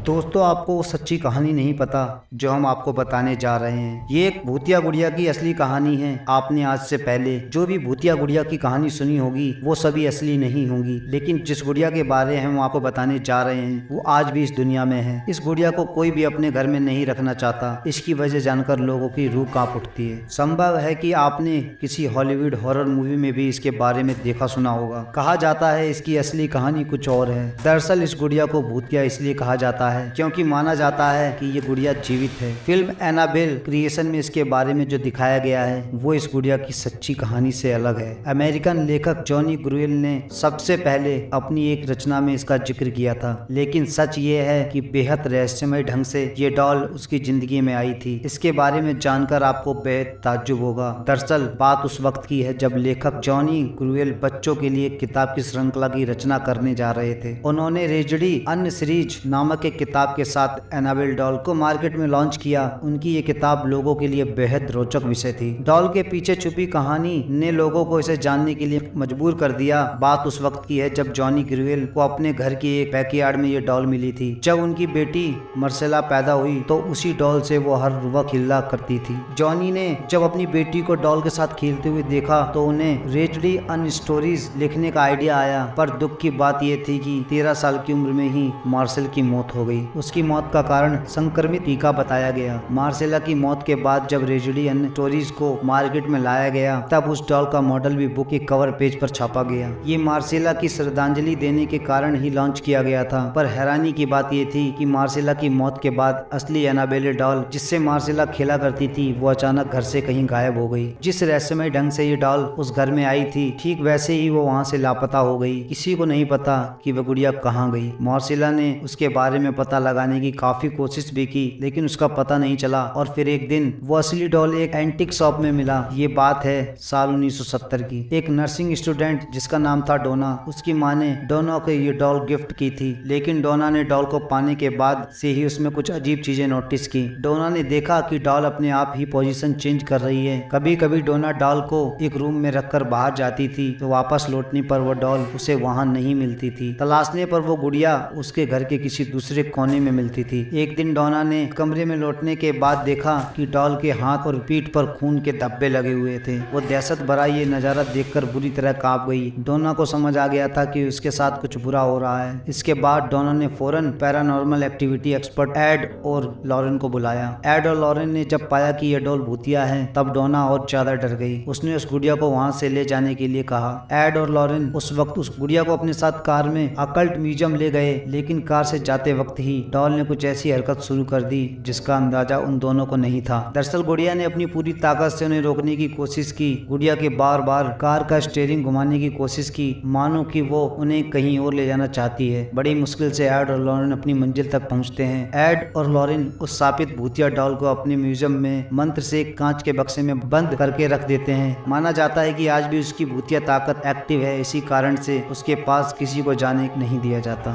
दोस्तों, आपको वो सच्ची कहानी नहीं पता जो हम आपको बताने जा रहे हैं। ये एक भूतिया गुड़िया की असली कहानी है। आपने आज से पहले जो भी भूतिया गुड़िया की कहानी सुनी होगी वो सभी असली नहीं होंगी, लेकिन जिस गुड़िया के बारे में हम आपको बताने जा रहे हैं वो आज भी इस दुनिया में है। इस गुड़िया को कोई भी अपने घर में नहीं रखना चाहता। इसकी वजह जानकर लोगों की रूह कांप उठती है। संभव है कि आपने किसी हॉलीवुड हॉरर मूवी में भी इसके बारे में देखा सुना होगा। कहा जाता है इसकी असली कहानी कुछ और है। दरअसल इस गुड़िया को भूतिया इसलिए कहा जाता है क्योंकि माना जाता है कि ये गुड़िया जीवित है। फिल्म एनाबेल क्रिएशन में इसके बारे में जो दिखाया गया है वो इस गुड़िया की सच्ची कहानी से अलग है। अमेरिकन लेखक जॉनी ग्रुएल ने सबसे पहले अपनी एक रचना में इसका जिक्र किया था, लेकिन सच ये है कि बेहद रहस्यमय ढंग से ये डॉल उसकी जिंदगी में आई थी। इसके बारे में जानकर आपको बेहद ताज्जुब होगा। दरअसल बात उस वक्त की है जब लेखक जॉनी ग्रुएल बच्चों के लिए किताब की श्रृंखला की रचना करने जा रहे थे। उन्होंने रेजडी अन्य सीरीज नामक एक किताब के साथ एनाबेल डॉल को मार्केट में लॉन्च किया। उनकी ये किताब लोगों के लिए बेहद रोचक विषय थी। डॉल के पीछे छुपी कहानी ने लोगों को इसे जानने के लिए मजबूर कर दिया। बात उस वक्त की है जब जॉनी ग्रुएल को अपने घर की एक बैकयार्ड में ये डॉल मिली थी। जब उनकी बेटी मार्सेला पैदा हुई तो उसी डॉल से वो हर वक्त खेला करती थी। जॉनी ने जब अपनी बेटी को डॉल के साथ खेलते हुए देखा तो उन्हें रेजडी अन्य स्टोरीज लिखने का आइडिया आया, पर दुख की बात यह थी कि 13 साल की उम्र में ही मार्सेल की मौत हो गई। उसकी मौत का कारण संक्रमित टीका बताया गया। मार्सेला की मौत के बाद जब रेजडी अन्य स्टोरीज को मार्केट में लाया गया तब उस डॉल का मॉडल भी बुक के कवर पेज पर छापा गया। ये मार्सेला की श्रद्धांजलि देने के कारण ही लॉन्च किया गया था, पर हैरानी की बात यह थी कि मार्सेला की मौत के बाद असली एनाबेल डॉल जिससे मार्सेला खेला करती थी वो अचानक घर से कहीं गायब हो गई। जिस रहस्यमय ढंग से ये डॉल उस घर में आई थी ठीक वैसे ही वो वहाँ से लापता हो गई। किसी को नहीं पता कि वह गुड़िया कहाँ गई। मार्सेला ने उसके बारे में पता लगाने की काफी कोशिश भी की, लेकिन उसका पता नहीं चला। और फिर एक दिन वो असली डॉल एक एंटीक शॉप में मिला। ये बात है साल 1970 की। एक नर्सिंग स्टूडेंट जिसका नाम था डोना, उसकी माँ ने डोना को ये डॉल गिफ्ट की थी, लेकिन डोना ने डॉल को पाने के बाद से ही उसमें कुछ अजीब चीजें नोटिस की। डोना ने देखा कि डॉल अपने आप ही पोजीशन चेंज कर रही है। कभी कभी डोना डॉल को एक रूम में रखकर बाहर जाती थी तो वापस लौटने पर वो डॉल उसे वहाँ नहीं मिलती थी। तलाशने पर वो गुड़िया उसके घर के किसी दूसरे कोने में मिलती थी। एक दिन डोना ने कमरे में लौटने के बाद देखा कि डॉल के हाथ और पीठ पर खून के धब्बे लगे हुए थे। वो दहशत भरा ये नजारा देखकर बुरी तरह कांप गई। डोना को समझ आ गया था कि उसके साथ कुछ बुरा हो रहा है। इसके बाद डोना ने फौरन पैरानॉर्मल एक्टिविटी एक्सपर्ट एड और लॉरेन को बुलाया। एड और लॉरेन ने जब पाया कि यह डॉल भूतिया है तब डोना और ज्यादा डर गई। उसने उस गुड़िया को वहां से ले जाने के लिए कहा। एड और लॉरेन उस वक्त उस गुड़िया को अपने साथ कार में अकल्ट म्यूजियम ले गए, लेकिन कार से जाते वक्त ही डॉल ने कुछ ऐसी हरकत शुरू कर दी जिसका अंदाजा उन दोनों को नहीं था। दरअसल गुड़िया ने अपनी पूरी ताकत से उन्हें रोकने की कोशिश की। गुड़िया के बार बार कार का स्टीयरिंग घुमाने की कोशिश की, मानो कि वो उन्हें कहीं और ले जाना चाहती है। बड़ी मुश्किल से एड और लॉरेन अपनी मंजिल तक पहुंचते हैं। एड और लॉरेन उस शापित भूतिया डॉल को अपने म्यूजियम में मंत्र से एक कांच के बक्से में बंद करके रख देते हैं। माना जाता है कि आज भी उसकी भूतिया ताकत एक्टिव है, इसी कारण से उसके पास किसी को जाने नहीं दिया जाता।